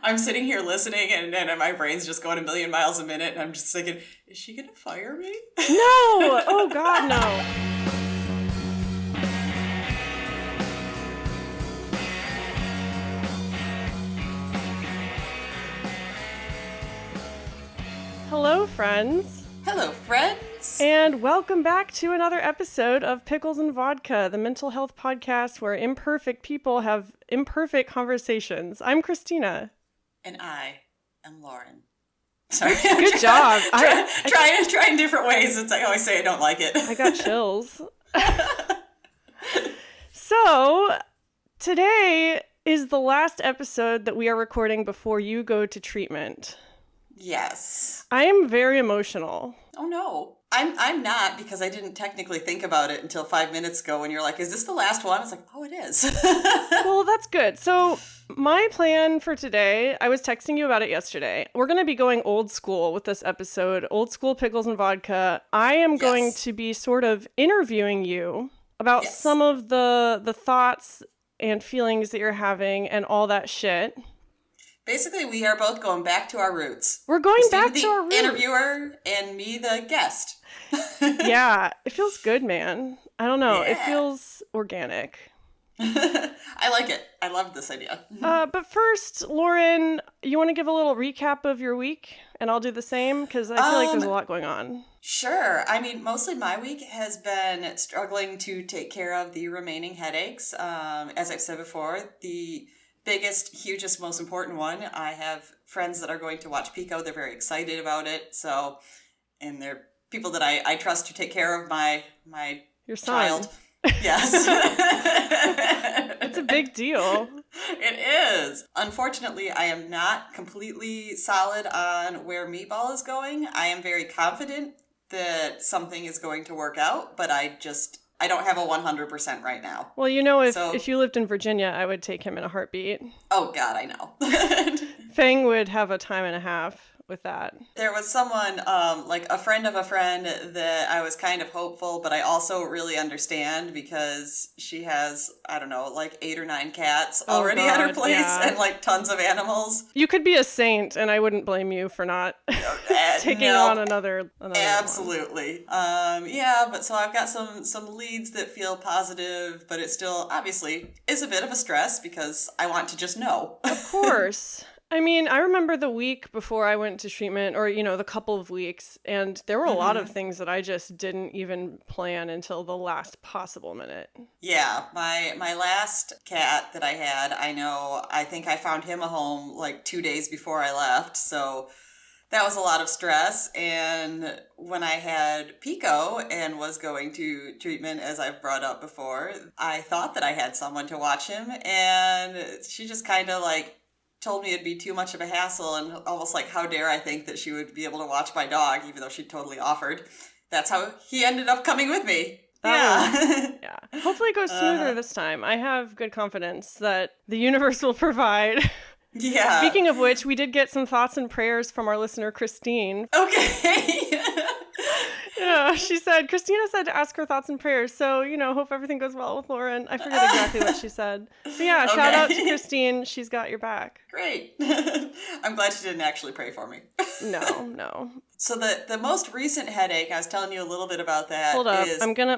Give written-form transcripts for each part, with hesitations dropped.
I'm sitting here listening and my brain's just going a million miles a minute and I'm just thinking, is she going to fire me? No! Oh, God, no. Hello, friends. Hello, friends. And welcome back to another episode of Pickles and Vodka, the mental health podcast where imperfect people have imperfect conversations. I'm Christina. And I am Lauren. Sorry. Good job. Trying different ways. It's like I always say I don't like it. I got chills. So, today is the last episode that we are recording before you go to treatment. Yes. I am very emotional. Oh no. I'm not, because I didn't technically think about it until 5 minutes ago when you're like, is this the last one? I was like, oh, it is. Well, that's good. So my plan for today, I was texting you about it yesterday. We're going to be going old school with this episode, old school Pickles and Vodka. I am going to be sort of interviewing you about some of the thoughts and feelings that you're having and all that shit. Basically, we are both going back to our roots. We're going Christina, back to our roots. The interviewer and me, the guest. Yeah, it feels good, man. I don't know. Yeah. It feels organic. I like it. I love this idea. But first, Lauren, you want to give a little recap of your week? And I'll do the same, because I feel like there's a lot going on. Sure. I mean, mostly my week has been struggling to take care of the remaining headaches. As I've said before, the biggest, hugest, most important one. I have friends that are going to watch Pico. They're very excited about it. So, and they're people that I trust to take care of my Your son. child. Yes. It's a big deal. It is. Unfortunately, I am not completely solid on where Meatball is going. I am very confident that something is going to work out, but I don't have a 100% right now. Well, you know, if you lived in Virginia, I would take him in a heartbeat. Oh, God, I know. Fang would have a time and a half with that. There was someone, like a friend of a friend, that I was kind of hopeful, but I also really understand because she has, I don't know, like 8 or 9 cats already at her place and like tons of animals. You could be a saint, and I wouldn't blame you for not taking on another Absolutely. Yeah, but so I've got some leads that feel positive, but it still obviously is a bit of a stress because I want to just know. Of course. I mean, I remember the week before I went to treatment, or, you know, the couple of weeks, and there were a lot of things that I just didn't even plan until the last possible minute. Yeah, my last cat that I had, I think I found him a home like 2 days before I left, so that was a lot of stress. And when I had Pico and was going to treatment, as I've brought up before, I thought that I had someone to watch him, and she just kind of like told me it'd be too much of a hassle, and almost like, how dare I think that she would be able to watch my dog, even though she totally offered. That's how he ended up coming with me. Yeah. Hopefully it goes smoother this time. I have good confidence that the universe will provide. Yeah. Speaking of which, we did get some thoughts and prayers from our listener, Christine. Okay. Yeah, Christina said to ask her thoughts and prayers. So, hope everything goes well with Lauren. I forget exactly what she said. But yeah, shout out to Christine. She's got your back. Great. I'm glad she didn't actually pray for me. No. So the most recent headache, I was telling you a little bit about that. Hold up.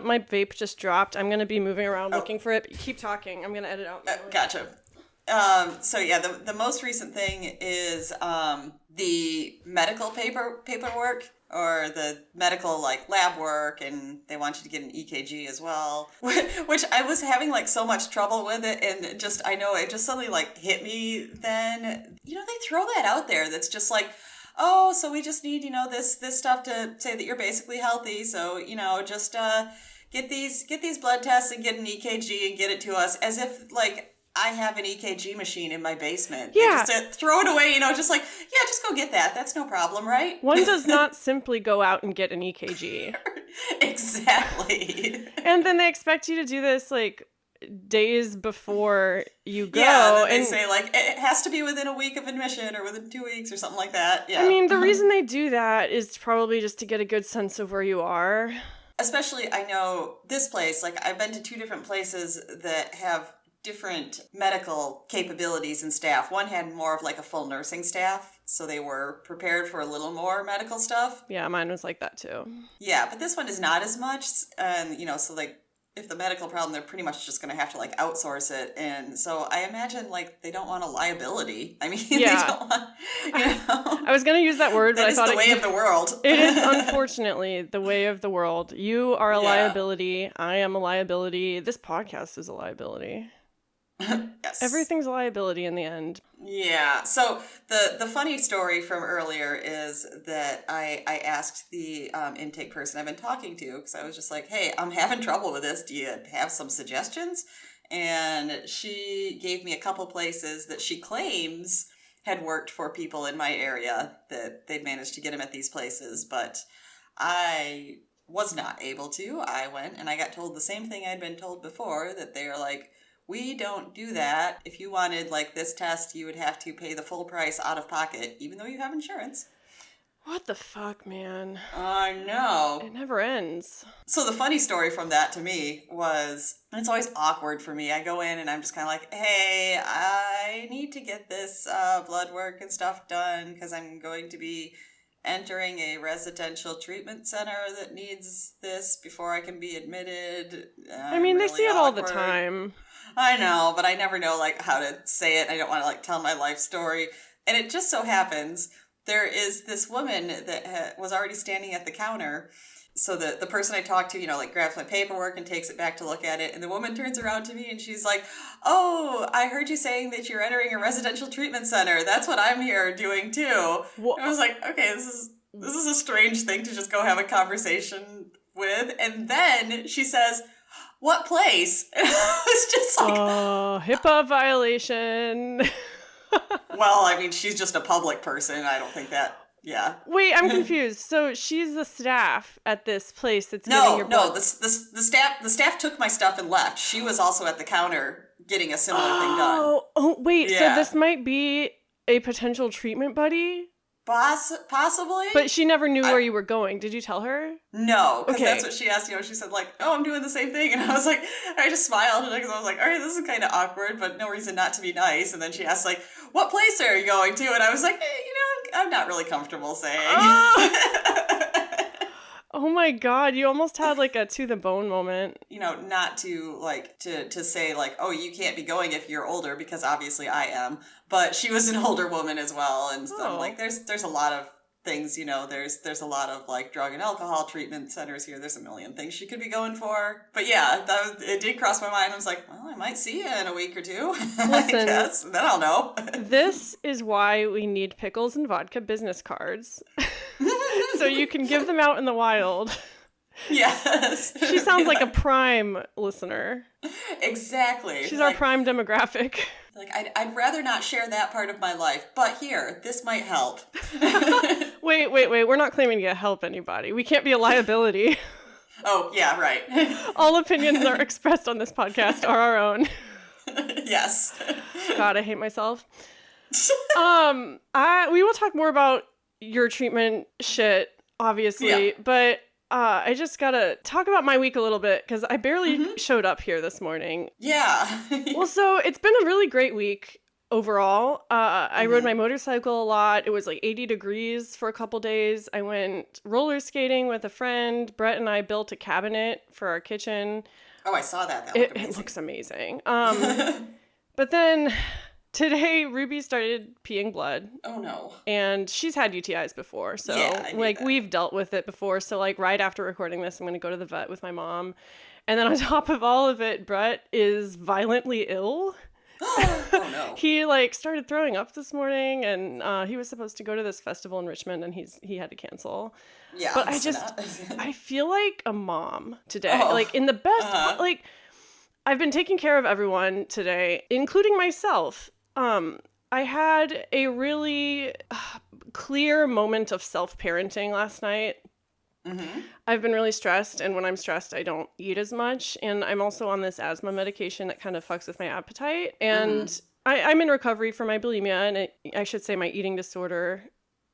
My vape just dropped. I'm going to be moving around looking for it. Keep talking. I'm going to edit out. Gotcha. So yeah, the most recent thing is the medical paperwork, or the medical like lab work, and they want you to get an EKG as well, which I was having like so much trouble with it, and it just suddenly like hit me then. They throw that out there that's just like, oh, so we just need, this stuff to say that you're basically healthy, so, just get these blood tests and get an EKG and get it to us, as if like I have an EKG machine in my basement. Yeah. Just throw it away, just like, yeah, just go get that. That's no problem, right? One does not simply go out and get an EKG. Exactly. And then they expect you to do this, like, days before you go. Yeah, and they say, like, it has to be within a week of admission or within 2 weeks or something like that. Yeah. I mean, the reason they do that is probably just to get a good sense of where you are. Especially, I know this place, like, I've been to 2 different places that have different medical capabilities and staff. One had more of like a full nursing staff, so they were prepared for a little more medical stuff. Yeah, mine was like that too. Yeah, but this one is not as much. And, so like if the medical problem, they're pretty much just going to have to like outsource it. And so I imagine like they don't want a liability. I mean, Yeah. they don't want, I was going to use that word, but I thought the way of the world. It is unfortunately the way of the world. You are a liability. I am a liability. This podcast is a liability. Yes. Everything's a liability in the end. Yeah. So the funny story from earlier is that I asked the intake person I've been talking to, because I was just like, hey, I'm having trouble with this. Do you have some suggestions? And she gave me a couple places that she claims had worked for people in my area, that they'd managed to get them at these places. But I was not able to. I went and I got told the same thing I'd been told before, that they were like, we don't do that. If you wanted like this test, you would have to pay the full price out of pocket, even though you have insurance. What the fuck, man? I know. It never ends. So the funny story from that to me was, and it's always awkward for me. I go in and I'm just kind of like, hey, I need to get this blood work and stuff done because I'm going to be entering a residential treatment center that needs this before I can be admitted. I mean, they see it all the time. I know, but I never know like how to say it. I don't want to like tell my life story. And it just so happens there is this woman that was already standing at the counter. So the person I talked to, like grabs my paperwork and takes it back to look at it. And the woman turns around to me and she's like, oh, I heard you saying that you're entering a residential treatment center. That's what I'm here doing too. And I was like, okay, this is a strange thing to just go have a conversation with. And then she says, what place? And I was just like, HIPAA violation. Well, I mean, she's just a public person. I don't think that, yeah. Wait, I'm confused. So she's the staff at this place that's getting your blood? No, the staff took my stuff and left. She was also at the counter getting a similar thing done. Oh, wait, Yeah. So this might be a potential treatment buddy? Possibly. But she never knew where you were going. Did you tell her? No, because Okay. that's what she asked. She said like, "Oh, I'm doing the same thing," and I was like, I just smiled because I was like, "All right, this is kind of awkward, but no reason not to be nice." And then she asked like, "What place are you going to?" And I was like, I'm not really comfortable saying. Oh my God, you almost had like a to the bone moment. Not to like to say like, oh, you can't be going if you're older, because obviously I am. But she was an older woman as well, and so I'm like, there's a lot of things, there's a lot of like drug and alcohol treatment centers here. There's a million things she could be going for. But yeah, it did cross my mind. I was like, well, I might see you in a week or two. Listen, I guess. Then I'll know. This is why we need Pickles and Vodka business cards. So you can give them out in the wild. Yes. She sounds like a prime listener. Exactly. She's our prime demographic. Like, I'd rather not share that part of my life, but here, this might help. Wait. We're not claiming to help anybody. We can't be a liability. Oh, yeah, right. All opinions are expressed on this podcast are our own. Yes. God, I hate myself. We will talk more about your treatment shit, obviously, but I just gotta talk about my week a little bit because I barely showed up here this morning. Yeah. Well, so it's been a really great week overall. I rode my motorcycle a lot. It was like 80 degrees for a couple days. I went roller skating with a friend. Brett and I built a cabinet for our kitchen. Oh, I saw that. It looks amazing. But then today, Ruby started peeing blood. Oh, no. And she's had UTIs before. So, we've dealt with it before. So, right after recording this, I'm going to go to the vet with my mom. And then on top of all of it, Brett is violently ill. Oh, no. He, started throwing up this morning. And he was supposed to go to this festival in Richmond. And he had to cancel. Yeah. But I feel like a mom today. In the best... I've been taking care of everyone today, including myself. I had a really clear moment of self-parenting last night. Mm-hmm. I've been really stressed, and when I'm stressed, I don't eat as much. And I'm also on this asthma medication that kind of fucks with my appetite. And I'm in recovery for my bulimia, and I should say my eating disorder.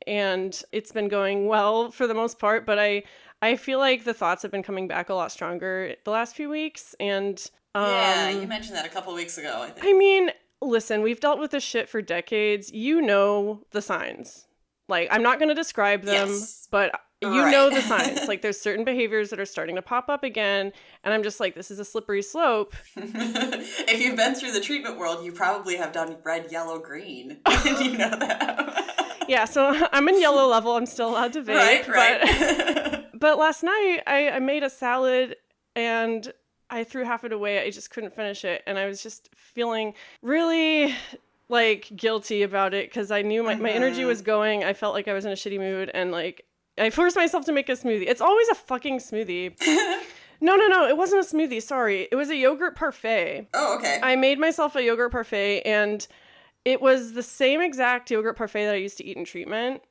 And it's been going well for the most part, but I feel like the thoughts have been coming back a lot stronger the last few weeks. And Yeah, you mentioned that a couple weeks ago, I think. I mean, listen, we've dealt with this shit for decades. You know the signs. Like, I'm not going to describe them, but you know the signs. Like, there's certain behaviors that are starting to pop up again, and I'm just like, this is a slippery slope. If you've been through the treatment world, you probably have done red, yellow, green. And you know that. Yeah, so I'm in yellow level. I'm still allowed to vape. Right. But last night, I made a salad, and I threw half it away. I just couldn't finish it, and I was just feeling really like guilty about it because I knew my energy was going. I felt like I was in a shitty mood, and like I forced myself to make a smoothie. It's always a fucking smoothie. No, it wasn't a smoothie. Sorry, it was a yogurt parfait. Oh, okay. I made myself a yogurt parfait, and it was the same exact yogurt parfait that I used to eat in treatment.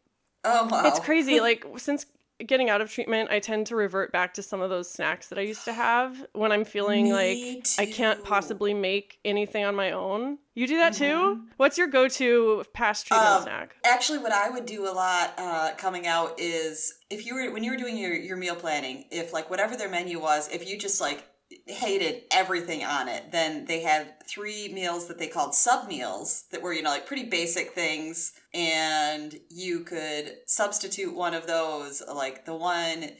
Oh, wow. It's crazy. Like, since getting out of treatment, I tend to revert back to some of those snacks that I used to have when I'm feeling I can't possibly make anything on my own. You do that too? What's your go-to past treatment snack? Actually, what I would do a lot coming out is when you were doing your meal planning, if like whatever their menu was, if you just like hated everything on it, then they had 3 meals that they called sub meals that were, you know, like pretty basic things, and you could substitute one of those. Like the one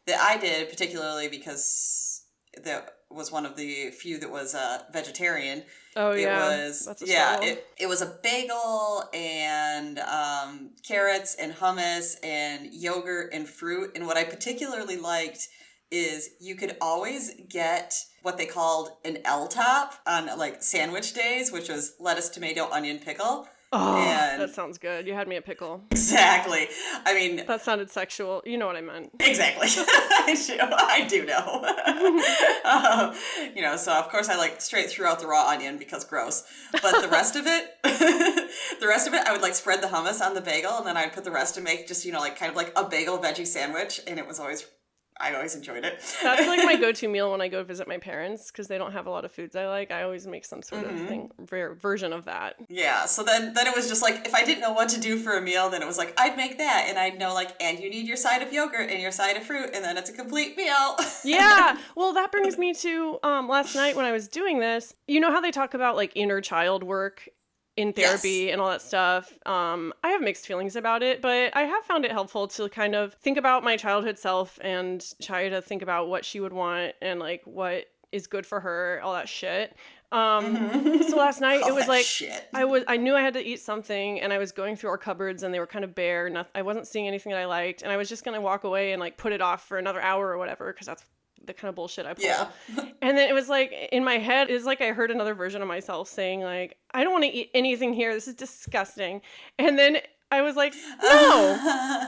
that I did particularly because that was one of the few that was vegetarian. Oh yeah, it was a bagel and carrots and hummus and yogurt and fruit. And what I particularly liked is you could always get what they called an L-top on like sandwich days, which was lettuce, tomato, onion, pickle. Oh, that sounds good. You had me at pickle. Exactly. I mean... That sounded sexual. You know what I meant. Exactly. I do know. You know, so of course I like straight threw out the raw onion because gross. But the rest of it, I would like spread the hummus on the bagel, and then I'd put the rest to make just, you know, like kind of like a bagel veggie sandwich, and it was always... I always enjoyed it. That's like my go-to meal when I go visit my parents because they don't have a lot of foods I like. I always make some sort of thing, version of that. Yeah, so then it was just like, if I didn't know what to do for a meal, then it was like, I'd make that. And I'd know like, and you need your side of yogurt and your side of fruit, and then it's a complete meal. Yeah, well, that brings me to last night when I was doing this. You know how they talk about like inner child work in therapy and all that stuff. I have mixed feelings about it, but I have found it helpful to kind of think about my childhood self and try to think about what she would want and like what is good for her, all that shit. So last night it was like I knew I had to eat something, and I was going through our cupboards and they were kind of bare. I wasn't seeing anything that I liked, and I was just gonna walk away and like put it off for another hour or whatever because that's the kind of bullshit I pull. Yeah. And then it was like in my head, it's like I heard another version of myself saying like, I don't want to eat anything here. This is disgusting. And then I was like, no,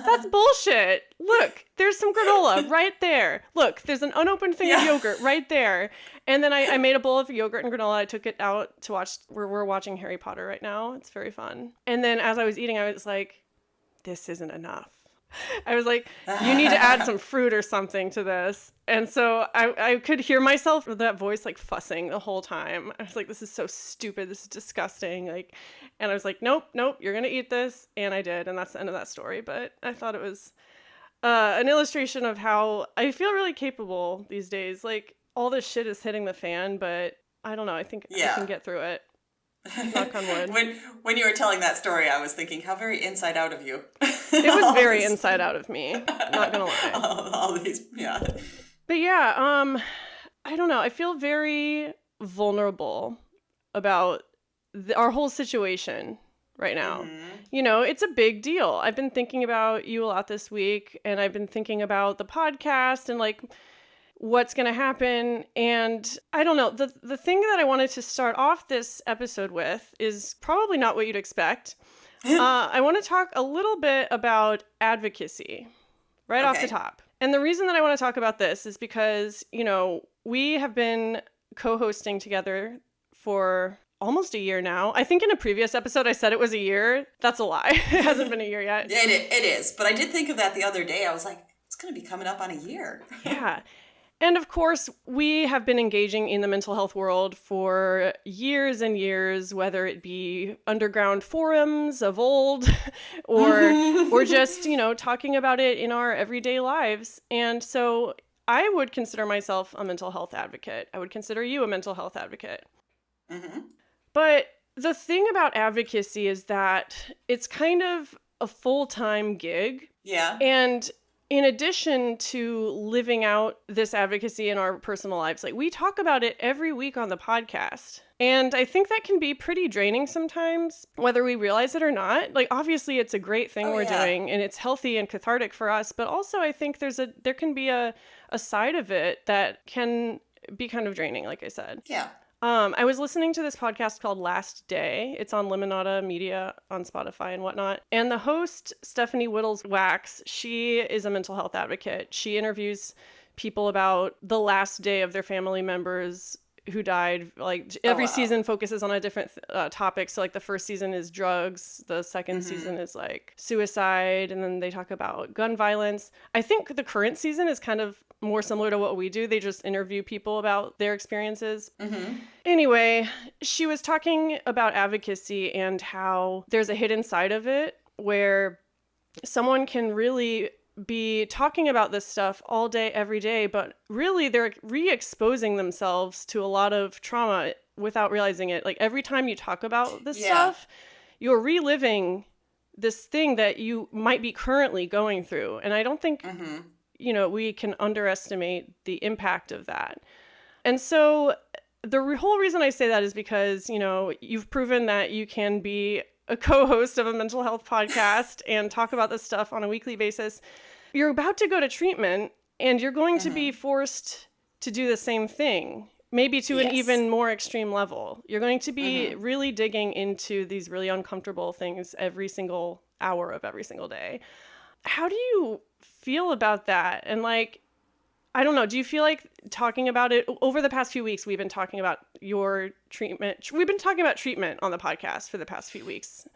that's bullshit. Look, there's some granola right there. Look, there's an unopened thing of yogurt right there. And then I made a bowl of yogurt and granola. I took it out to watch. We're watching Harry Potter right now. It's very fun. And then as I was eating, I was like, this isn't enough. I was like, you need to add some fruit or something to this. And so I could hear myself with that voice like fussing the whole time. I was like, this is so stupid. This is disgusting. Like, and I was like, nope, you're going to eat this. And I did. And that's the end of that story. But I thought it was an illustration of how I feel really capable these days. Like all this shit is hitting the fan, but I don't know. I think I can get through it. Knock on wood. When you were telling that story, I was thinking, how very inside out of you. It was very inside out of me. Not gonna lie. All these, yeah. But yeah, I don't know. I feel very vulnerable about our whole situation right now. You know, it's a big deal. I've been thinking about you a lot this week, and I've been thinking about the podcast and like what's going to happen. And I don't know, the thing that I wanted to start off this episode with is probably not what you'd expect. I want to talk a little bit about advocacy right off the top. And the reason that I want to talk about this is because, you know, we have been co-hosting together for almost a year now. I think in a previous episode I said it was a year. That's a lie. It hasn't been a year yet. Yeah, it is. But I did think of that the other day. I was like, it's going to be coming up on a year. Yeah. And of course, we have been engaging in the mental health world for years and years, whether it be underground forums of old or just, you know, talking about it in our everyday lives. And so I would consider myself a mental health advocate. I would consider you a mental health advocate. Mm-hmm. But the thing about advocacy is that it's kind of a full-time gig. Yeah. And in addition to living out this advocacy in our personal lives, like we talk about it every week on the podcast. And I think that can be pretty draining sometimes, whether we realize it or not. Like, obviously, it's a great thing we're doing, and it's healthy and cathartic for us. But also, I think there can be a side of it that can be kind of draining, like I said. Yeah. I was listening to this podcast called Last Day. It's on Limonada Media on Spotify and whatnot. And the host, Stephanie Whittleswax, she is a mental health advocate. She interviews people about the last day of their family members who died. Like every season focuses on a different topic. So like the first season is drugs. The second season is like suicide. And then they talk about gun violence. I think the current season is kind of more similar to what we do. They just interview people about their experiences. Mm-hmm. Anyway, she was talking about advocacy and how there's a hidden side of it where someone can really be talking about this stuff all day, every day, but really they're re-exposing themselves to a lot of trauma without realizing it. Like every time you talk about this stuff, you're reliving this thing that you might be currently going through. And I don't think, we can underestimate the impact of that. And so the whole reason I say that is because, you've proven that you can be a co-host of a mental health podcast and talk about this stuff on a weekly basis. You're about to go to treatment and you're going to be forced to do the same thing, maybe to an even more extreme level. You're going to be really digging into these really uncomfortable things every single hour of every single day. How do you feel about that? And I don't know, do you feel like talking about it over the past few weeks? We've been talking about your treatment. We've been talking about treatment on the podcast for the past few weeks.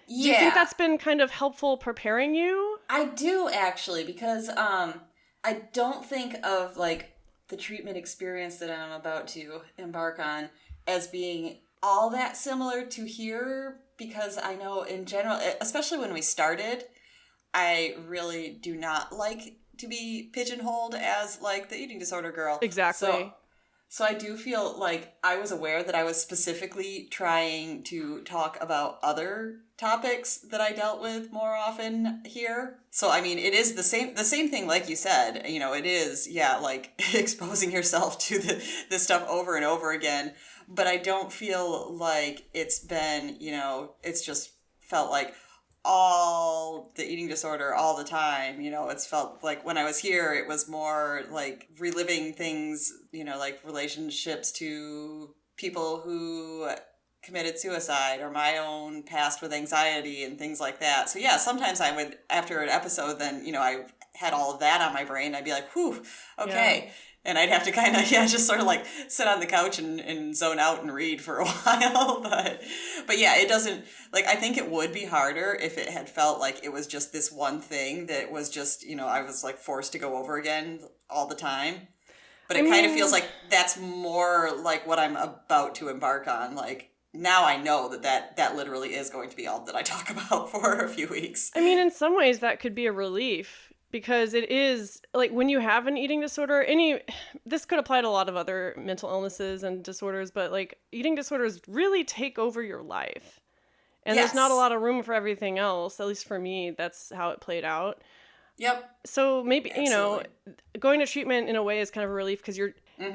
Yeah. Do you think that's been kind of helpful preparing you? I do actually, because I don't think of the treatment experience that I'm about to embark on as being all that similar to here, because I know in general, especially when we started, I really do not like to be pigeonholed as the eating disorder girl. Exactly. So I do feel like I was aware that I was specifically trying to talk about other topics that I dealt with more often here. So I mean, it is the same thing, like you said. It is exposing yourself to this stuff over and over again. But I don't feel like it's been it's just felt like all the eating disorder all the time. It's felt like when I was here, it was more like reliving things, like relationships to people who committed suicide or my own past with anxiety and things like that. So yeah, sometimes I would, after an episode, then, I had all of that on my brain. I'd be like, whew, okay. Yeah. And I'd have to kind of, just sort of sit on the couch and zone out and read for a while. But yeah, it doesn't, I think it would be harder if it had felt like it was just this one thing that was just, I was forced to go over again all the time. But it kind of feels like that's more like what I'm about to embark on. Now I know that literally is going to be all that I talk about for a few weeks. I mean, in some ways that could be a relief. Because it is, when you have an eating disorder, this could apply to a lot of other mental illnesses and disorders, but, eating disorders really take over your life. And there's not a lot of room for everything else. At least for me, that's how it played out. Yep. So maybe, going to treatment in a way is kind of a relief because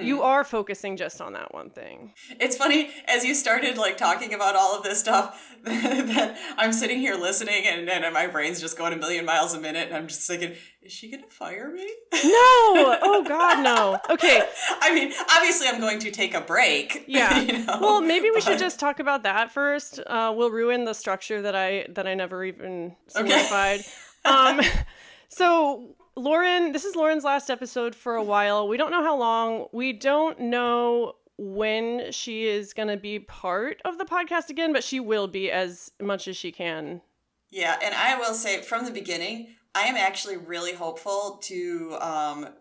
you are focusing just on that one thing. It's funny, as you started talking about all of this stuff, that I'm sitting here listening and my brain's just going a million miles a minute and I'm just thinking, is she going to fire me? No! Oh God, no. Okay. I mean, obviously I'm going to take a break. Yeah. Well, maybe we should just talk about that first. We'll ruin the structure that I never even solidified. Okay. So this is Lauren's last episode for a while. We don't know how long. We don't know when she is going to be part of the podcast again, but she will be as much as she can. Yeah, and I will say from the beginning, I am actually really hopeful to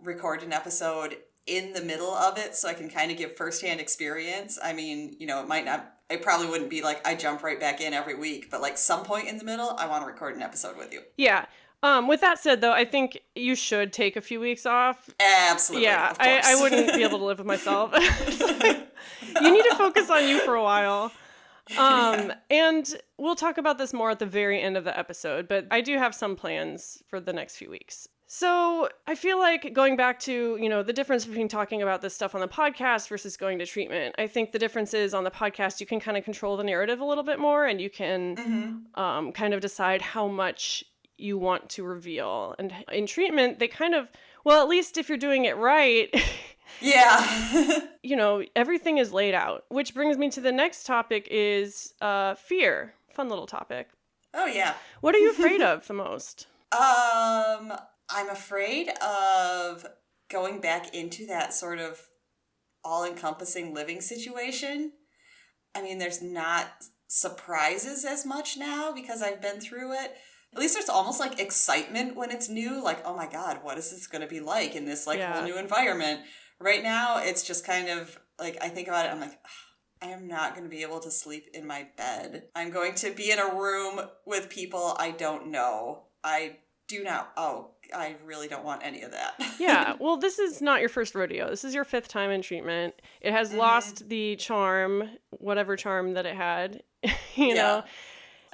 record an episode in the middle of it so I can kind of give firsthand experience. I mean, it might not it probably wouldn't be like I jump right back in every week, but like some point in the middle, I want to record an episode with you. Yeah. With that said, though, I think you should take a few weeks off. Absolutely. Yeah, of course. I wouldn't be able to live with myself. You need to focus on you for a while. And we'll talk about this more at the very end of the episode, but I do have some plans for the next few weeks. So I feel like going back to, the difference between talking about this stuff on the podcast versus going to treatment, I think the difference is on the podcast, you can kind of control the narrative a little bit more, and you can kind of decide how much you want to reveal. And in treatment, they kind of, well, at least if you're doing it right, yeah. Everything is laid out, which brings me to the next topic is fear. Fun little topic. Oh, yeah. What are you afraid of the most? I'm afraid of going back into that sort of all-encompassing living situation. I mean, there's not surprises as much now because I've been through it. At least there's almost like excitement when it's new. Like, oh my God, what is this going to be like in this whole new environment? Right now, it's just kind of like, I think about it, I'm like, I am not going to be able to sleep in my bed. I'm going to be in a room with people I don't know. I really don't want any of that. Yeah, well, this is not your first rodeo. This is your 5th time in treatment. It has lost the charm, whatever charm that it had, you know.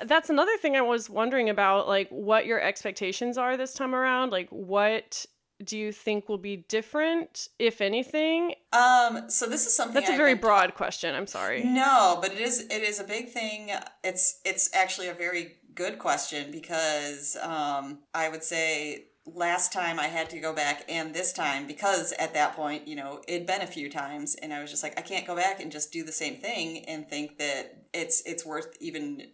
That's another thing I was wondering about, like, what your expectations are this time around. Like, what do you think will be different, if anything? So this is something that's a very broad question. I'm sorry. No, but it is a big thing. It's actually a very good question because I would say last time I had to go back and this time, because at that point, it'd been a few times and I was just like, I can't go back and just do the same thing and think that it's worth even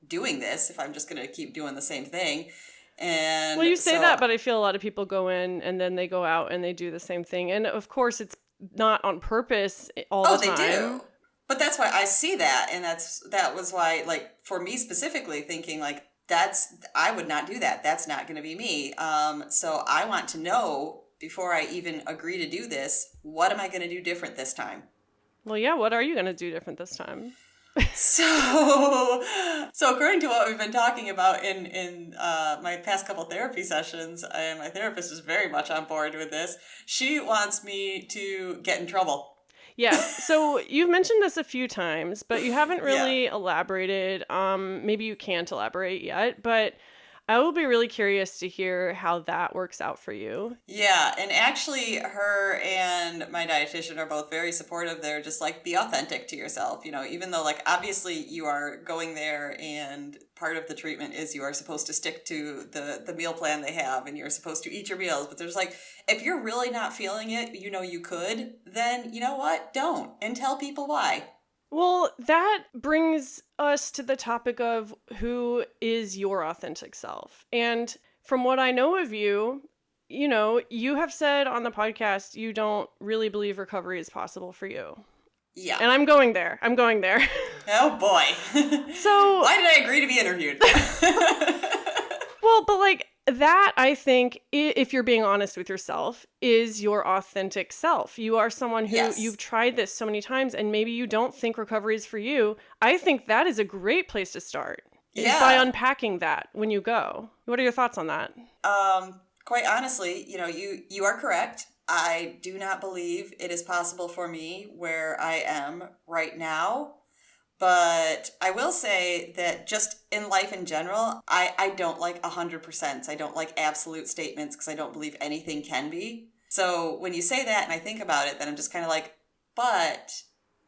doing this if I'm just going to keep doing the same thing. And well, you say that, but I feel a lot of people go in and then they go out and they do the same thing. And of course, it's not on purpose all the time. Oh, they do. But that's why I see that. And that was why, like, for me specifically, thinking like, I would not do that. That's not going to be me. So I want to know before I even agree to do this, what am I going to do different this time? Well, yeah. What are you going to do different this time? So according to what we've been talking about in my past couple therapy sessions, and my therapist is very much on board with this, she wants me to get in trouble. Yes. So you've mentioned this a few times, but you haven't really elaborated. Maybe you can't elaborate yet, but I will be really curious to hear how that works out for you. Yeah, and actually her and my dietitian are both very supportive. They're just like, be authentic to yourself, even though like obviously you are going there and part of the treatment is you are supposed to stick to the meal plan they have and you're supposed to eat your meals. But there's like, if you're really not feeling it, you could, then you know what? Don't. And tell people why. Well, that brings us to the topic of who is your authentic self. And from what I know of you, you have said on the podcast you don't really believe recovery is possible for you. Yeah. And I'm going there. Oh, boy. So why did I agree to be interviewed? Well, but like that, I think, if you're being honest with yourself, is your authentic self. You are someone who you've tried this so many times and maybe you don't think recovery is for you. I think that is a great place to start. Yeah. Is by unpacking that when you go. What are your thoughts on that? Quite honestly, you are correct. I do not believe it is possible for me where I am right now. But I will say that just in life in general, I don't like 100%. I don't like absolute statements because I don't believe anything can be. So when you say that and I think about it, then I'm just kind of like, but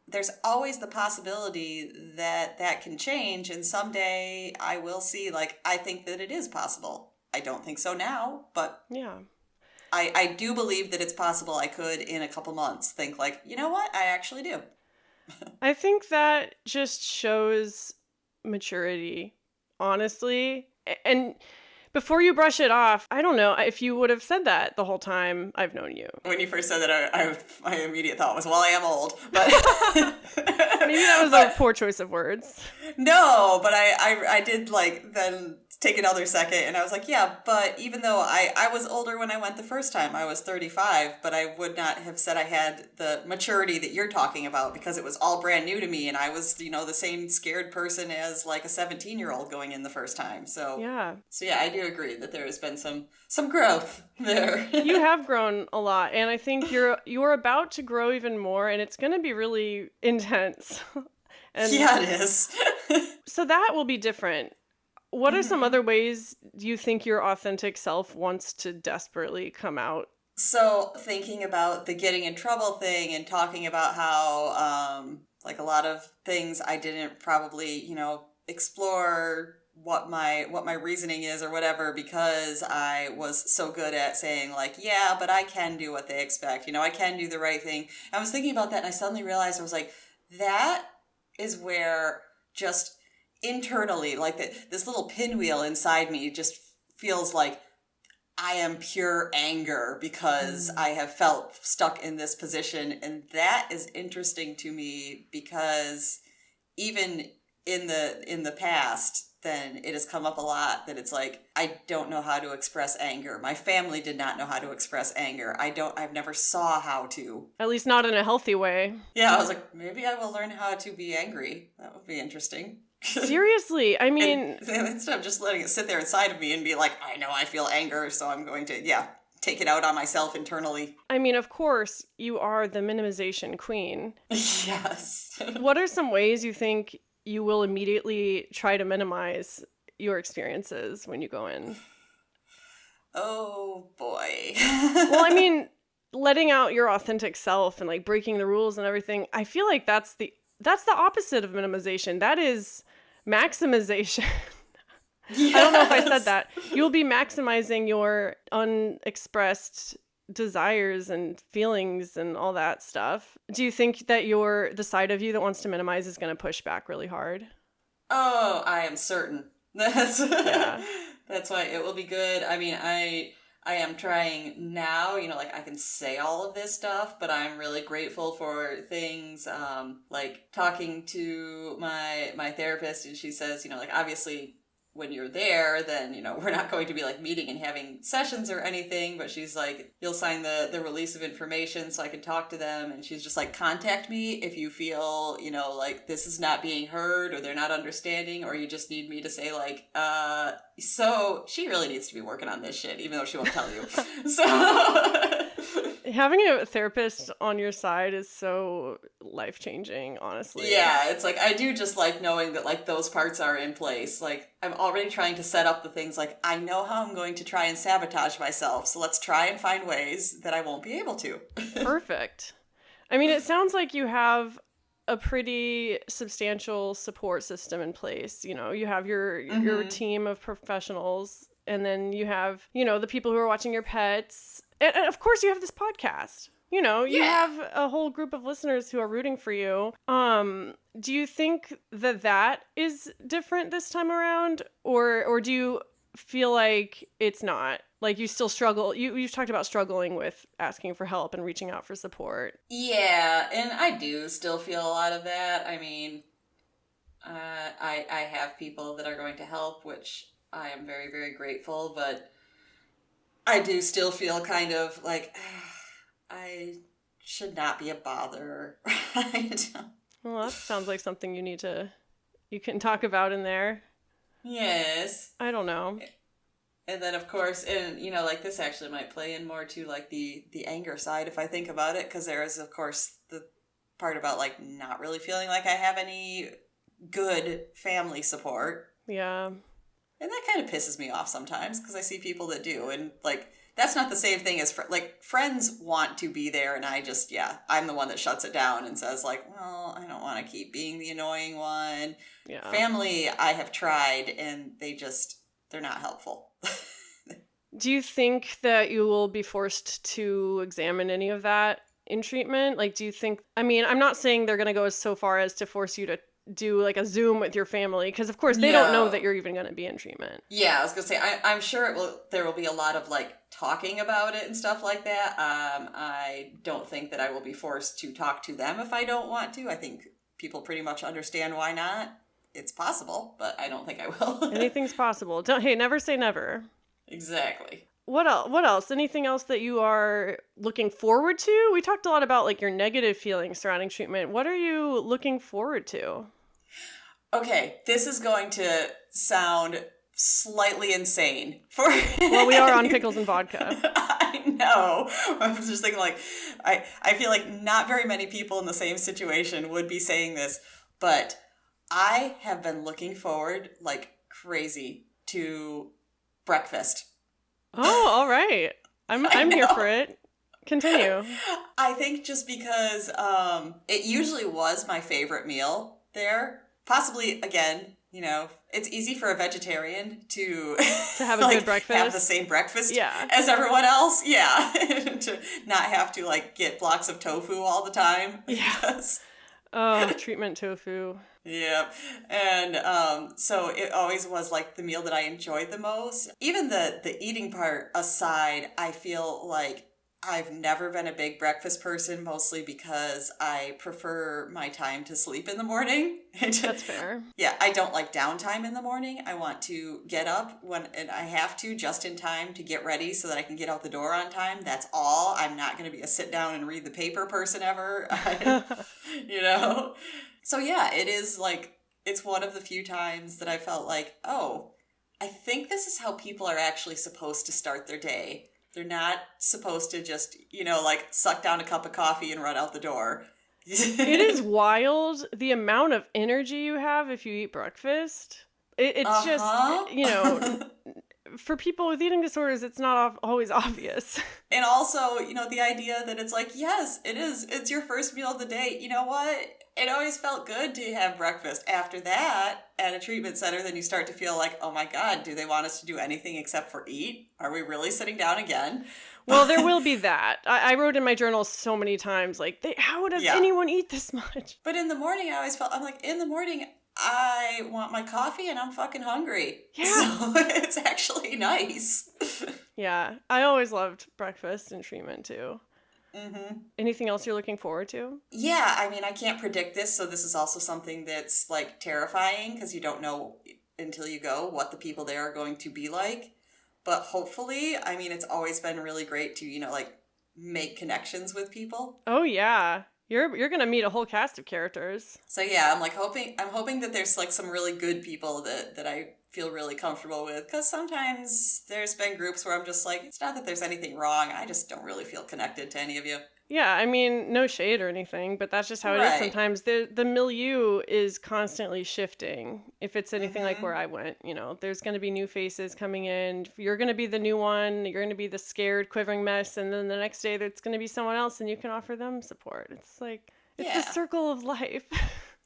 there's always the possibility that that can change. And someday I will see, like, I think that it is possible. I don't think so now, but yeah, I do believe that it's possible. I could in a couple months think like, you know what? I actually do. I think that just shows maturity, honestly. And before you brush it off, I don't know if you would have said that the whole time I've known you. When you first said that, my immediate thought was, well, I am old. But maybe that was a poor choice of words. No, but I did then take another second. And I was like, yeah, but even though I was older when I went the first time, I was 35, but I would not have said I had the maturity that you're talking about because it was all brand new to me. And I was, the same scared person as like a 17-year-old going in the first time. So yeah, I do agree that there has been some growth there. You have grown a lot. And I think you're about to grow even more, and it's going to be really intense. And yeah, it is. So that will be different. What are some other ways you think your authentic self wants to desperately come out? So thinking about the getting in trouble thing and talking about how, like a lot of things I didn't probably, explore what my reasoning is or whatever because I was so good at saying like, yeah, but I can do what they expect. I can do the right thing. I was thinking about that and I suddenly realized I was like, that is where just internally, like this little pinwheel inside me just feels like I am pure anger because I have felt stuck in this position. And that is interesting to me because even in the past, then it has come up a lot that it's like, I don't know how to express anger. My family did not know how to express anger. I've never saw how to. At least not in a healthy way. Yeah, I was like, maybe I will learn how to be angry. That would be interesting. Seriously, I mean... And instead of just letting it sit there inside of me and be like, I know I feel anger, so I'm going to, take it out on myself internally. I mean, of course, you are the minimization queen. Yes. What are some ways you think you will immediately try to minimize your experiences when you go in? Oh, boy. Well, I mean, letting out your authentic self and like breaking the rules and everything, I feel like that's the opposite of minimization. That is maximization. Yes. I don't know if I said that. You'll be maximizing your unexpressed desires and feelings and all that stuff. Do you think that the side of you that wants to minimize is going to push back really hard? Oh, I am certain. That's why it will be good. I mean, I am trying now, like I can say all of this stuff, but I'm really grateful for things like talking to my therapist, and she says, like obviously when you're there, then, we're not going to be like meeting and having sessions or anything, but she's like, you'll sign the release of information so I can talk to them. And she's just like, contact me if you feel, like this is not being heard or they're not understanding, or you just need me to say like, so she really needs to be working on this shit, even though she won't tell you. So having a therapist on your side is so life-changing, honestly. Yeah, it's like I do just like knowing that like those parts are in place. Like I'm already trying to set up the things like I know how I'm going to try and sabotage myself. So let's try and find ways that I won't be able to. Perfect. I mean, it sounds like you have a pretty substantial support system in place. You have your team of professionals, and then you have, the people who are watching your pets. And of course, you have this podcast. You have a whole group of listeners who are rooting for you. Do you think that is different this time around? Or do you feel like it's not? Like you still struggle? You've talked about struggling with asking for help and reaching out for support. Yeah, and I do still feel a lot of that. I mean, I have people that are going to help, which I am very, very grateful, but I do still feel kind of like I should not be a bother. Well, that sounds like something you can talk about in there. Yes. I don't know. And then of course, and like this actually might play in more to like the anger side if I think about it, because there is of course the part about like not really feeling like I have any good family support. Yeah. And that kind of pisses me off sometimes because I see people that do. And, like, that's not the same thing as, friends want to be there. And I just, I'm the one that shuts it down and says, like, well, I don't want to keep being the annoying one. Yeah. Family, I have tried, and they're not helpful. Do you think that you will be forced to examine any of that in treatment? Like, do you think, I'm not saying they're going to go so far as to force you to do like a Zoom with your family, because of course they don't know that you're even going to be in treatment. Yeah, I was gonna say I'm sure there will be a lot of like talking about it and stuff like that. I don't think that I will be forced to talk to them if I don't want to. I think people pretty much understand why not. it's possible, but I don't think I will. Anything's possible. Hey, never say never. Exactly. What else? Anything else that you are looking forward to? We talked a lot about like your negative feelings surrounding treatment. What are you looking forward to? Okay, this is going to sound slightly insane Well, we are on Pickles and Vodka. I know. I was just thinking like I feel like not very many people in the same situation would be saying this, but I have been looking forward like crazy to breakfast. Oh, all right. I'm here for it. Continue. I think just because it usually was my favorite meal there. Possibly, again, you know, it's easy for a vegetarian to have a like, good breakfast. have the same breakfast Yeah. as everyone else. Yeah. To not have to like get blocks of tofu all the time. Yeah. Oh, treatment tofu. Yeah. And so it always was like the meal that I enjoyed the most. Even the eating part aside, I feel like I've never been a big breakfast person, mostly because I prefer my time to sleep in the morning. That's fair. Yeah, I don't like downtime in the morning. I want to get up and I have to just in time to get ready so that I can get out the door on time. That's all. I'm not going to be a sit down and read the paper person ever. You know? So yeah, it is like, it's one of the few times that I felt like, oh, I think this is how people are actually supposed to start their day. They're not supposed to just, you know, like suck down a cup of coffee and run out the door. It is wild the amount of energy you have if you eat breakfast. It's just, you know, for people with eating disorders, it's not always obvious. And also, you know, the idea that it's like, yes, it is. It's your first meal of the day. You know what? It always felt good to have breakfast. After that, at a treatment center, then you start to feel like, oh my God, do they want us to do anything except for eat? Are we really sitting down again? Well, there will be that. I wrote in my journal so many times, like, how does anyone eat this much? But in the morning, I always felt, I'm like, in the morning, I want my coffee and I'm fucking hungry. Yeah. So it's actually nice. Yeah. I always loved breakfast and treatment too. Mm-hmm. Anything else you're looking forward to? Yeah, I mean, I can't predict this, so this is also something that's like terrifying because you don't know until you go what the people there are going to be like. But hopefully, I mean, it's always been really great to, you know, like make connections with people. Oh yeah. You're gonna meet a whole cast of characters. So yeah, I'm hoping that there's like some really good people that I feel really comfortable with, because sometimes there's been groups where I'm just like, it's not that there's anything wrong, I just don't really feel connected to any of you. Yeah, I mean, no shade or anything, but that's just how it is sometimes. The milieu is constantly shifting. If it's anything like where I went, you know, there's going to be new faces coming in. You're going to be the new one. You're going to be the scared, quivering mess. And then the next day, there's going to be someone else and you can offer them support. It's like, it's the circle of life.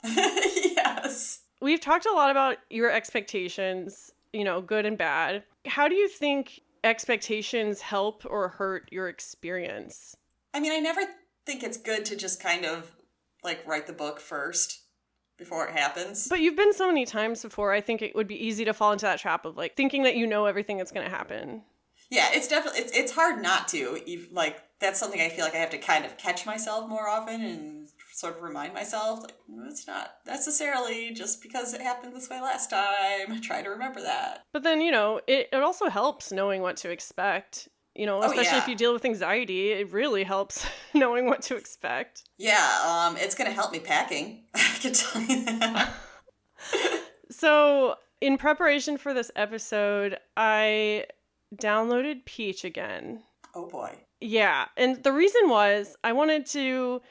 Yes. We've talked a lot about your expectations, you know, good and bad. How do you think expectations help or hurt your experience? I mean, I never think it's good to just kind of like write the book first before it happens. But you've been so many times before, I think it would be easy to fall into that trap of like thinking that you know everything that's going to happen. Yeah, it's definitely, it's hard not to. Like, that's something I feel like I have to kind of catch myself more often and sort of remind myself, like, it's not necessarily just because it happened this way last time. I try to remember that. But then, you know, it also helps knowing what to expect. You know, especially if you deal with anxiety, it really helps knowing what to expect. Yeah, it's going to help me packing. I can tell you that. So, in preparation for this episode, I downloaded Peach again. Oh, boy. Yeah, and the reason was I wanted to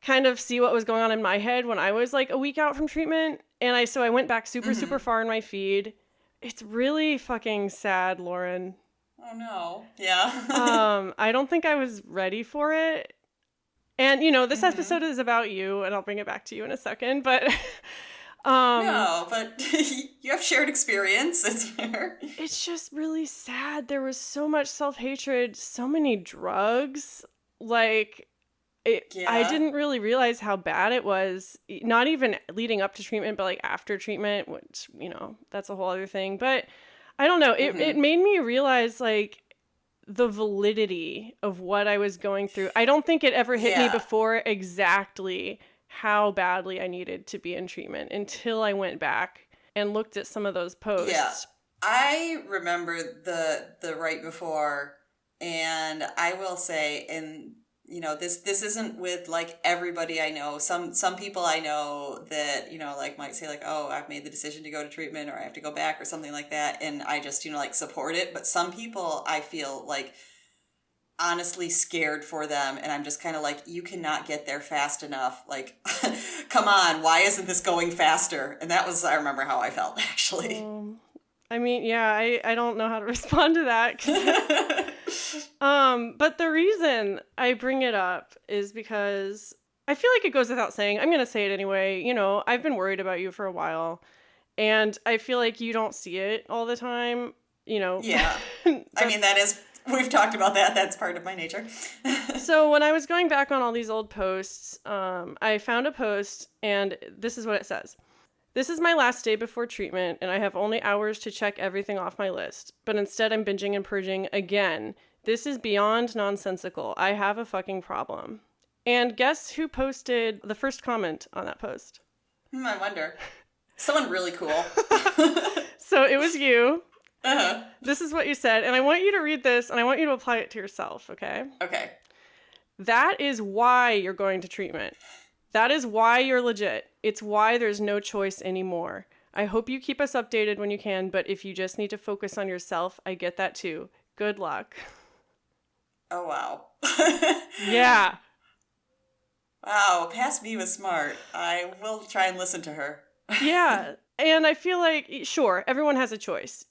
kind of see what was going on in my head when I was like a week out from treatment. And I went back super far in my feed. It's really fucking sad, Lauren. Oh no. Yeah. I don't think I was ready for it. And you know, this episode is about you, and I'll bring it back to you in a second, but no, but you have shared experience. It's fair. It's just really sad. There was so much self-hatred, so many drugs. Like I didn't really realize how bad it was, not even leading up to treatment, but like after treatment, which, you know, that's a whole other thing. But I don't know. It made me realize like the validity of what I was going through. I don't think it ever hit me before exactly how badly I needed to be in treatment until I went back and looked at some of those posts. Yeah. I remember the right before, and I will say, and this isn't with like everybody I know. Some people I know that like might say like, oh, I've made the decision to go to treatment, or I have to go back, or something like that, and I just like support it. But some people I feel like honestly scared for them, and I'm just kind of like, you cannot get there fast enough. Like, come on, why isn't this going faster? And I remember how I felt actually. I mean, yeah, I don't know how to respond to that. But the reason I bring it up is because I feel like it goes without saying. I'm going to say it anyway. I've been worried about you for a while, and I feel like you don't see it all the time, Yeah. I mean, we've talked about that. That's part of my nature. So when I was going back on all these old posts, I found a post, and this is what it says. This is my last day before treatment, and I have only hours to check everything off my list. But instead, I'm binging and purging again. This is beyond nonsensical. I have a fucking problem. And guess who posted the first comment on that post? I wonder. Someone really cool. So it was you. Uh-huh. This is what you said, and I want you to read this, and I want you to apply it to yourself, okay? Okay. That is why you're going to treatment. That is why you're legit. It's why there's no choice anymore. I hope you keep us updated when you can, but if you just need to focus on yourself, I get that too. Good luck. Oh, wow. Yeah. Wow, past me was smart. I will try and listen to her. Yeah. And I feel like, sure, everyone has a choice.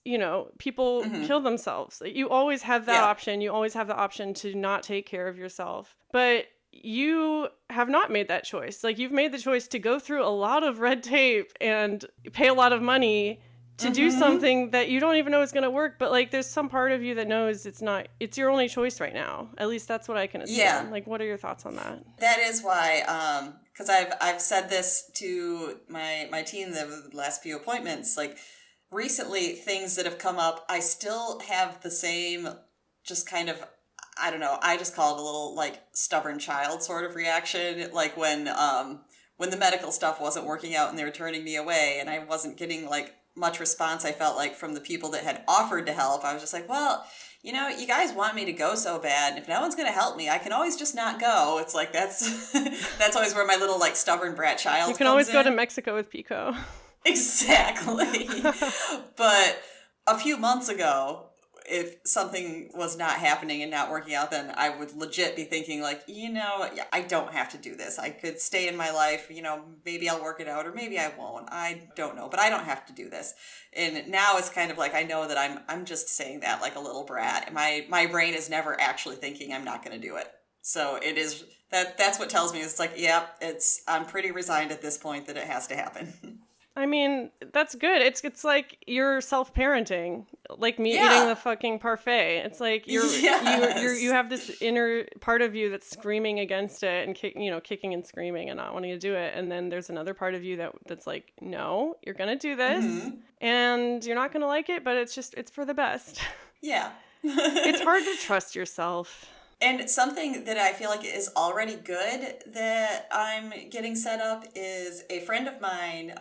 People kill themselves. You always have that option. You always have the option to not take care of yourself. But you have not made that choice. Like, you've made the choice to go through a lot of red tape and pay a lot of money to do something that you don't even know is going to work. But like, there's some part of you that knows it's your only choice right now. At least that's what I can assume. Yeah. Like, what are your thoughts on that? That is why, because I've said this to my team the last few appointments. Like, recently, things that have come up, I still have the same, just kind of, I don't know, I just call it a little like stubborn child sort of reaction. Like when the medical stuff wasn't working out and they were turning me away, and I wasn't getting like much response, I felt like, from the people that had offered to help. I was just like, well, you guys want me to go so bad, and if no one's going to help me, I can always just not go. It's like, that's that's always where my little like stubborn brat child You can always go to Mexico with Pico. Exactly. But a few months ago, if something was not happening and not working out, then I would legit be thinking like, I don't have to do this. I could stay in my life, maybe I'll work it out, or maybe I won't. I don't know, but I don't have to do this. And now it's kind of like, I know that I'm just saying that like a little brat. My brain is never actually thinking I'm not going to do it. So it is that's what tells me, it's like, I'm pretty resigned at this point that it has to happen. I mean, that's good. It's like you're self-parenting, like me eating the fucking parfait. It's like you have this inner part of you that's screaming against it and kicking and screaming and not wanting to do it, and then there's another part of you that's like, no, you're gonna do this, and you're not gonna like it, but it's for the best. Yeah. It's hard to trust yourself. And something that I feel like is already good that I'm getting set up is a friend of mine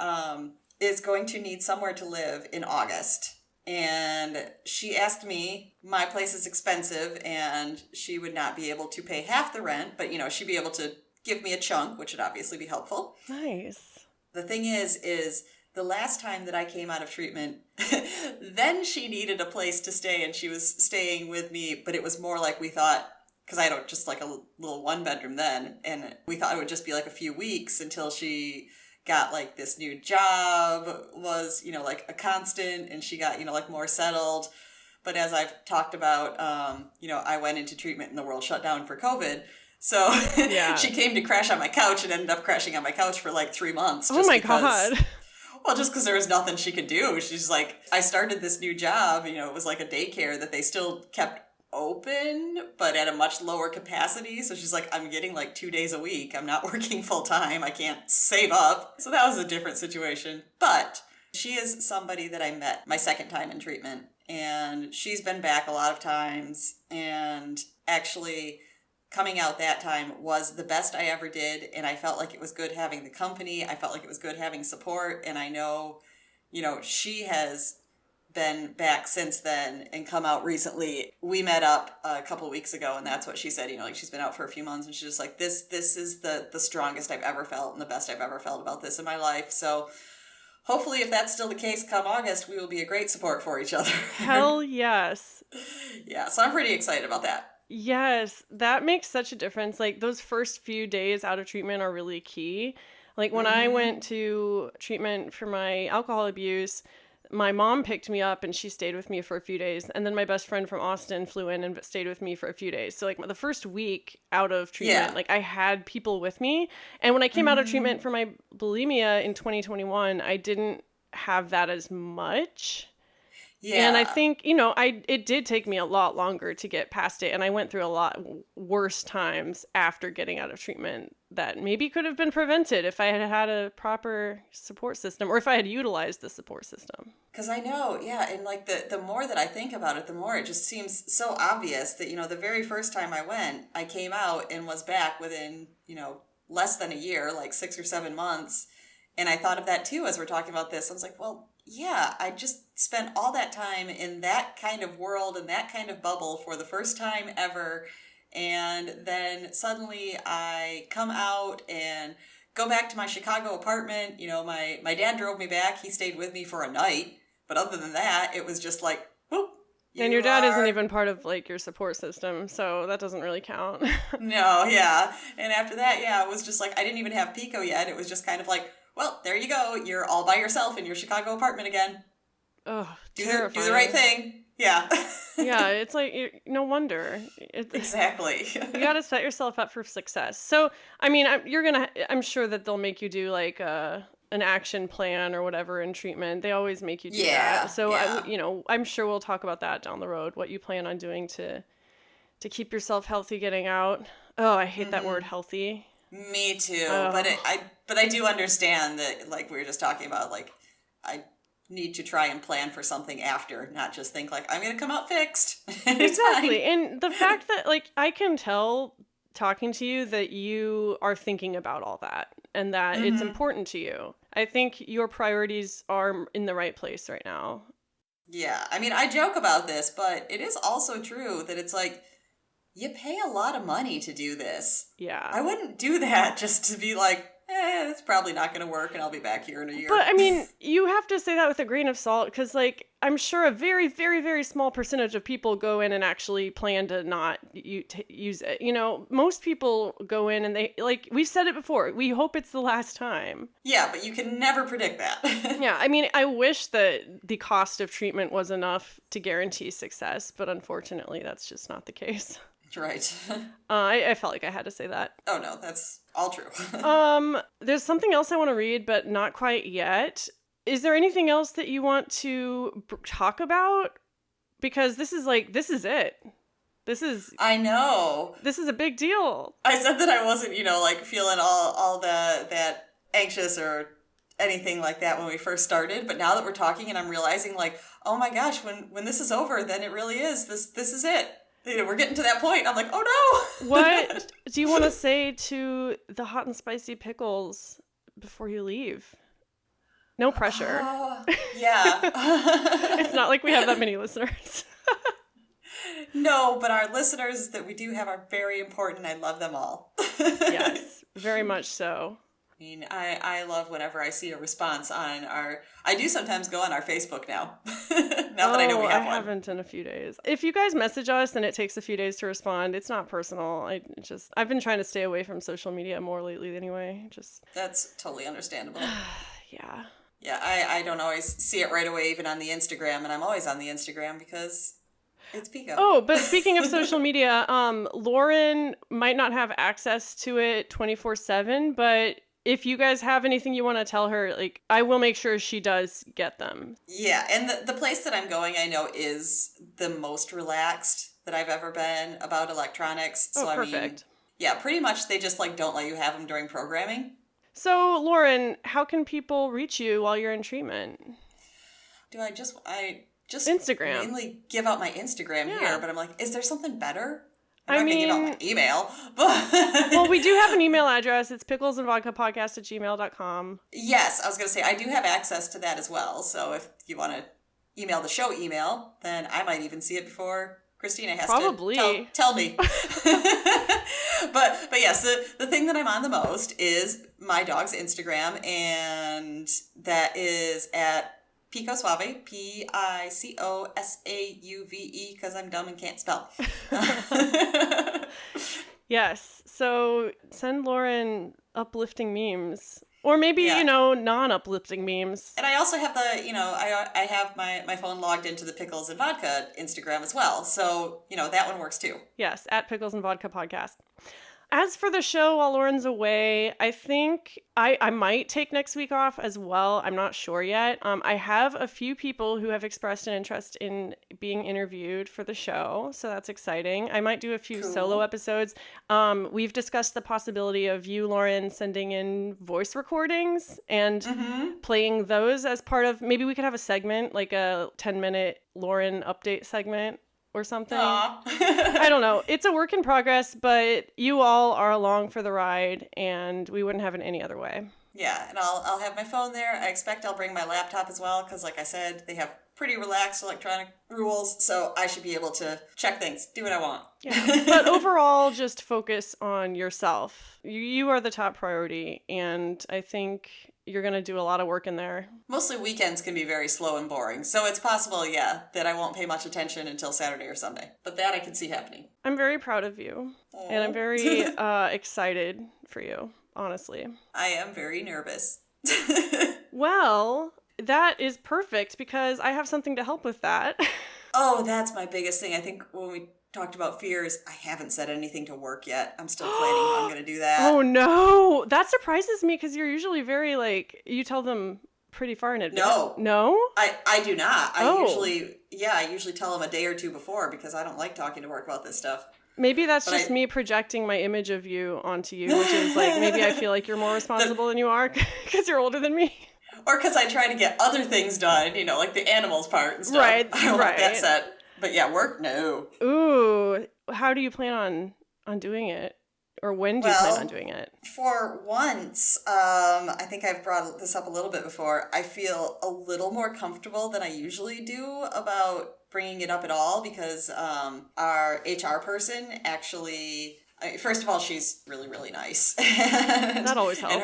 is going to need somewhere to live in August. And she asked me, my place is expensive and she would not be able to pay half the rent, but she'd be able to give me a chunk, which would obviously be helpful. Nice. The thing is the last time that I came out of treatment, then she needed a place to stay and she was staying with me, but it was more like we thought, because I had just like a little 1-bedroom then, and we thought it would just be like a few weeks until she got like this new job, was, like a constant, and she got, like more settled. But as I've talked about, I went into treatment and the world shut down for COVID. So she came to crash on my couch and ended up crashing on my couch for like 3 months. Oh my God. Well, just because there was nothing she could do. She's like, I started this new job, it was like a daycare that they still kept open, but at a much lower capacity. So she's like, I'm getting like 2 days a week. I'm not working full time. I can't save up. So that was a different situation. But she is somebody that I met my second time in treatment. And she's been back a lot of times. And actually coming out that time was the best I ever did. And I felt like it was good having the company. I felt like it was good having support. And I know, she has been back since then and come out recently. We met up a couple of weeks ago, and that's what she said. Like, she's been out for a few months, and she's just like, this is the strongest I've ever felt and the best I've ever felt about this in my life. So hopefully, if that's still the case come August, we will be a great support for each other. Hell yes. Yeah, so I'm pretty excited about that. Yes, that makes such a difference. Like, those first few days out of treatment are really key. Like, when I went to treatment for my alcohol abuse, my mom picked me up and she stayed with me for a few days. And then my best friend from Austin flew in and stayed with me for a few days. So, like, the first week out of treatment, like, I had people with me. And when I came out of treatment for my bulimia in 2021, I didn't have that as much. Yeah. And I think, it did take me a lot longer to get past it. And I went through a lot worse times after getting out of treatment that maybe could have been prevented if I had had a proper support system, or if I had utilized the support system. Because I know, yeah. And like the more that I think about it, the more it just seems so obvious that, the very first time I went, I came out and was back within, less than a year, like 6 or 7 months. And I thought of that too as we're talking about this. I was like, well, yeah, I just spent all that time in that kind of world and that kind of bubble for the first time ever. And then suddenly I come out and go back to my Chicago apartment. My dad drove me back. He stayed with me for a night. But other than that, it was just like, whoop. And your dad isn't even part of, like, your support system, so that doesn't really count. No, yeah. And after that, yeah, it was just like, I didn't even have Pico yet. It was just kind of like, well, there you go. You're all by yourself in your Chicago apartment again. Oh, do the right thing. Yeah. Yeah, it's like, no wonder. Exactly. You got to set yourself up for success. So, I mean, I'm sure that they'll make you do, like, an action plan or whatever in treatment. They always make you do that. So, yeah. I'm sure we'll talk about that down the road, what you plan on doing to keep yourself healthy getting out. Oh, I hate that word, healthy. Me too. But I do understand that, like we were just talking about, like, I need to try and plan for something after, not just think like, I'm going to come out fixed. Exactly. And the fact that, like, I can tell talking to you that you are thinking about all that and that it's important to you. I think your priorities are in the right place right now. Yeah. I mean, I joke about this, but it is also true that it's like, you pay a lot of money to do this. Yeah. I wouldn't do that just to be like, it's probably not going to work and I'll be back here in a year. But, I mean, you have to say that with a grain of salt because, like, I'm sure a very, very, very small percentage of people go in and actually plan to not use it. Most people go in and they, like, we've said it before, we hope it's the last time. Yeah, but you can never predict that. Yeah, I mean, I wish that the cost of treatment was enough to guarantee success, but unfortunately, that's just not the case. Right. I felt like I had to say that. Oh, no, that's all true. There's something else I want to read, but not quite yet. Is there anything else that you want to talk about? Because this is it. I know. This is a big deal. I said that I wasn't, like feeling all that anxious or anything like that when we first started. But now that we're talking and I'm realizing, like, oh my gosh, when this is over, then it really is. This is it. We're getting to that point. I'm like, oh no. What do you want to say to the hot and spicy pickles before you leave? No pressure. Yeah. It's not like we have that many listeners. No, but our listeners that we do have are very important. I love them all. Yes, very much so. I mean, I love whenever I see a response on I do sometimes go on our Facebook now. Now that I know we have one. I haven't in a few days. If you guys message us and it takes a few days to respond, it's not personal. I've been trying to stay away from social media more lately anyway. That's totally understandable. Yeah. Yeah, I don't always see it right away, even on the Instagram, and I'm always on the Instagram because it's Pico. Oh, but speaking of social media, Lauren might not have access to it 24/7, but if you guys have anything you want to tell her, like, I will make sure she does get them. Yeah, and the place that I'm going, I know, is the most relaxed that I've ever been about electronics. So, perfect. I mean, yeah, pretty much they just, like, don't let you have them during programming. So, Lauren, how can people reach you while you're in treatment? I just Instagram. mainly give out my Instagram here, but I'm like, is there something better? I'm not going to give out my email, but... Well, we do have an email address. It's picklesandvodkapodcast@gmail.com. Yes, I was going to say, I do have access to that as well. So if you want to email the show email, then I might even see it before Christina has to tell me. But yes, the thing that I'm on the most is my dog's Instagram, and that is at Pico Suave, Picosauve, because I'm dumb and can't spell. Yes, so send Lauren uplifting memes. Or maybe, non-uplifting memes. And I also have I have my phone logged into the Pickles and Vodka Instagram as well. So, that one works too. Yes, at Pickles and Vodka Podcast. As for the show while Lauren's away, I think I might take next week off as well. I'm not sure yet. I have a few people who have expressed an interest in being interviewed for the show, so that's exciting. I might do a few solo episodes. We've discussed the possibility of you, Lauren, sending in voice recordings and playing those as part of, maybe we could have a segment, like a 10-minute Lauren update segment. Or something. I don't know. It's a work in progress, but you all are along for the ride, and we wouldn't have it any other way. Yeah, and I'll have my phone there. I expect I'll bring my laptop as well, because like I said, they have pretty relaxed electronic rules, so I should be able to check things, do what I want. Yeah. But overall, just focus on yourself. You are the top priority, and I think you're going to do a lot of work in there. Mostly weekends can be very slow and boring, so it's possible, that I won't pay much attention until Saturday or Sunday. But that I can see happening. I'm very proud of you, and I'm very excited for you, honestly. I am very nervous. Well, that is perfect, because I have something to help with that. Oh, that's my biggest thing. I think when we talked about fears, I haven't said anything to work yet. I'm still planning how I'm going to do that. Oh, no. That surprises me, because you're usually very, you tell them pretty far in advance. No. No? I do not. I usually tell them a day or two before, because I don't like talking to work about this stuff. Maybe that's just me projecting my image of you onto you, which is maybe I feel like you're more responsible than you are, because you're older than me. Or because I try to get other things done, like the animals part and stuff. Right, I don't like that set. But yeah, work, no. Ooh, how do you plan on doing it? Or when do you plan on doing it? For once, I think I've brought this up a little bit before, I feel a little more comfortable than I usually do about bringing it up at all, because our HR person actually, first of all, she's really, really nice. That always helps. And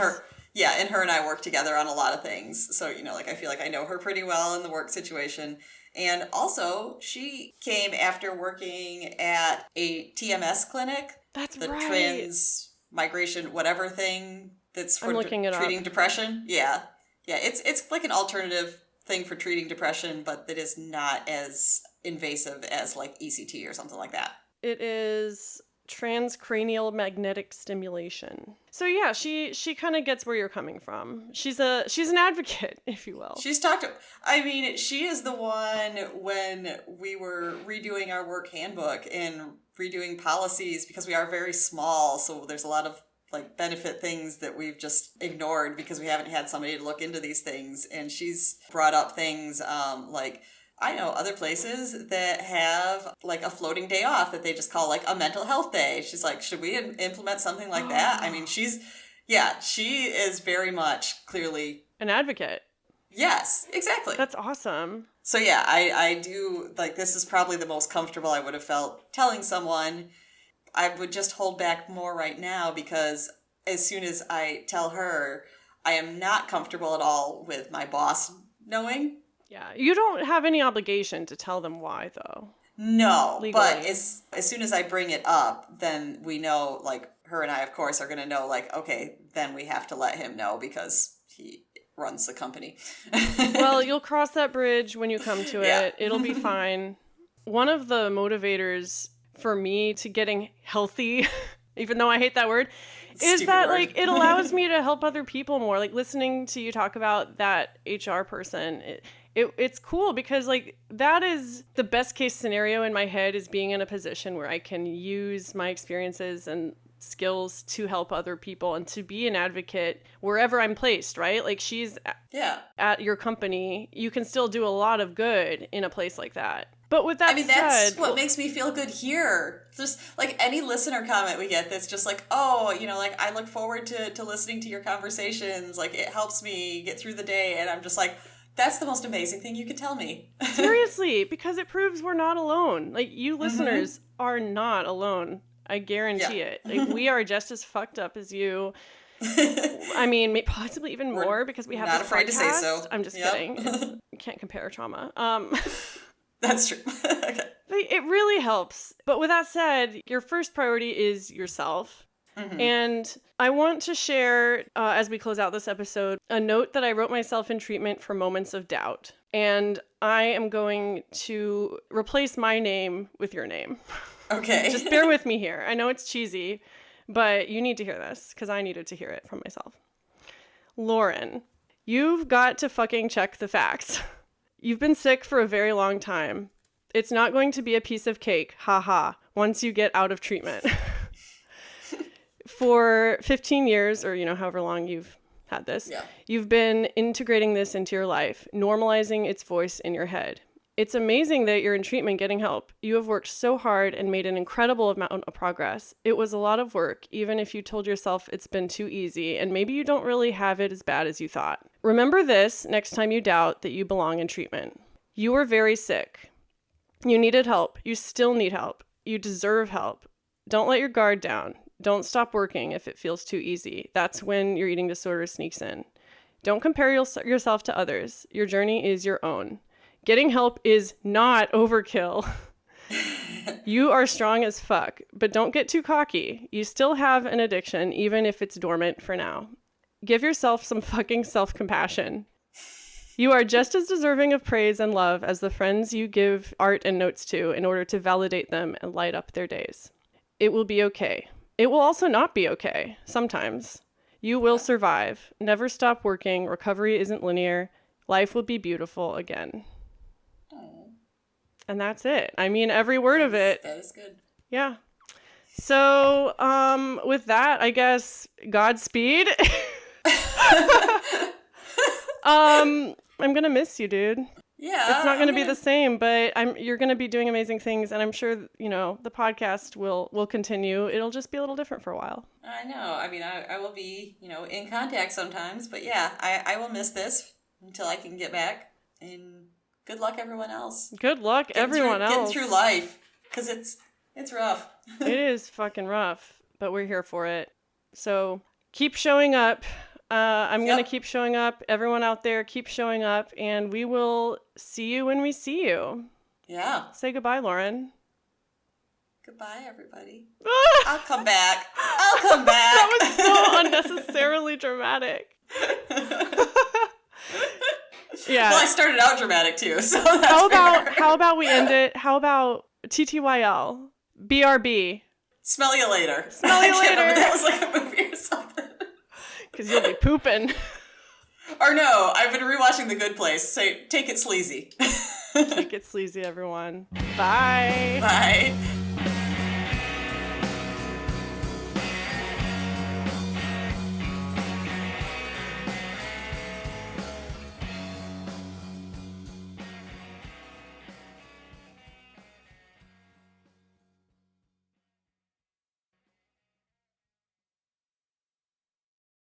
her and I work together on a lot of things. So, I feel like I know her pretty well in the work situation. And also, she came after working at a TMS clinic. That's the right. Trans Migration whatever thing that's for treating depression. Yeah. Yeah, it's like an alternative thing for treating depression, but that is not as invasive as ECT or something like that. It is transcranial magnetic stimulation. So yeah, she kind of gets where you're coming from. She's an advocate, if you will. She is the one when we were redoing our work handbook and redoing policies, because we are very small, so there's a lot of benefit things that we've just ignored because we haven't had somebody to look into these things. And she's brought up things I know other places that have a floating day off that they just call a mental health day. She's like, should we implement something like that? I mean, she is very much clearly an advocate. Yes, exactly. That's awesome. So yeah, I do, this is probably the most comfortable I would have felt telling someone. I would just hold back more right now, because as soon as I tell her, I am not comfortable at all with my boss knowing. Yeah, you don't have any obligation to tell them why, though. No, legally. But as soon as I bring it up, then we know, her and I, of course, are going to know, okay, then we have to let him know, because he runs the company. Well, you'll cross that bridge when you come to it. It'll be fine. One of the motivators for me to getting healthy, even though I hate that word, is that it allows me to help other people more. Listening to you talk about that HR person, it's cool, because that is the best case scenario in my head, is being in a position where I can use my experiences and skills to help other people and to be an advocate wherever I'm placed, right? Like she's at your company. You can still do a lot of good in a place like that. But with that that's what makes me feel good here. Just like any listener comment we get that's just like, oh, like I look forward to listening to your conversations. Like it helps me get through the day. And I'm just like, that's the most amazing thing you could tell me. Seriously, because it proves we're not alone. Like you listeners are not alone. I guarantee it. Like we are just as fucked up as you. I mean, possibly even more because we have not this afraid podcast. to say so. I'm just kidding. You can't compare trauma. That's true. Okay. It really helps. But with that said, your first priority is yourself. And I want to share, as we close out this episode, a note that I wrote myself in treatment for moments of doubt. And I am going to replace my name with your name. Okay. Just bear with me here. I know it's cheesy, but you need to hear this because I needed to hear it from myself. Lauren, you've got to fucking check the facts. You've been sick for a very long time. It's not going to be a piece of cake, haha, once you get out of treatment. For 15 years, or however long you've had this, you've been integrating this into your life, normalizing its voice in your head. It's amazing that you're in treatment getting help. You have worked so hard and made an incredible amount of progress. It was a lot of work, even if you told yourself it's been too easy, and maybe you don't really have it as bad as you thought. Remember this next time you doubt that you belong in treatment. You were very sick. You needed help. You still need help. You deserve help. Don't let your guard down. Don't stop working if it feels too easy. That's when your eating disorder sneaks in. Don't compare yourself to others. Your journey is your own. Getting help is not overkill. You are strong as fuck, but don't get too cocky. You still have an addiction, even if it's dormant for now. Give yourself some fucking self-compassion. You are just as deserving of praise and love as the friends you give art and notes to in order to validate them and light up their days. It will be okay. It will also not be okay, sometimes. You will survive. Never stop working. Recovery isn't linear. Life will be beautiful again. And that's it. I mean, every word of it. That is good. Yeah. So, with that, I guess, Godspeed. I'm going to miss you, dude. Yeah. It's not going to be the same, but you're going to be doing amazing things. And I'm sure, the podcast will continue. It'll just be a little different for a while. I know. I mean, I will be, in contact sometimes. But yeah, I will miss this until I can get back. And good luck, everyone else. Good luck, everyone else. Getting through life. Because it's rough. It is fucking rough, but we're here for it. So keep showing up. I'm going to keep showing up. Everyone out there, keep showing up. And we will see you when we see you. Yeah. Say goodbye, Lauren. Goodbye, everybody. I'll come back. That was so unnecessarily dramatic. Yeah. Well, I started out dramatic too, so that's how about we end it? How about TTYL? BRB. Smell you later. Smell you later. That was like a movie or something. Because you'll be pooping. Or no, I've been rewatching The Good Place. Say, take it sleazy. Take it sleazy, everyone. Bye. Bye.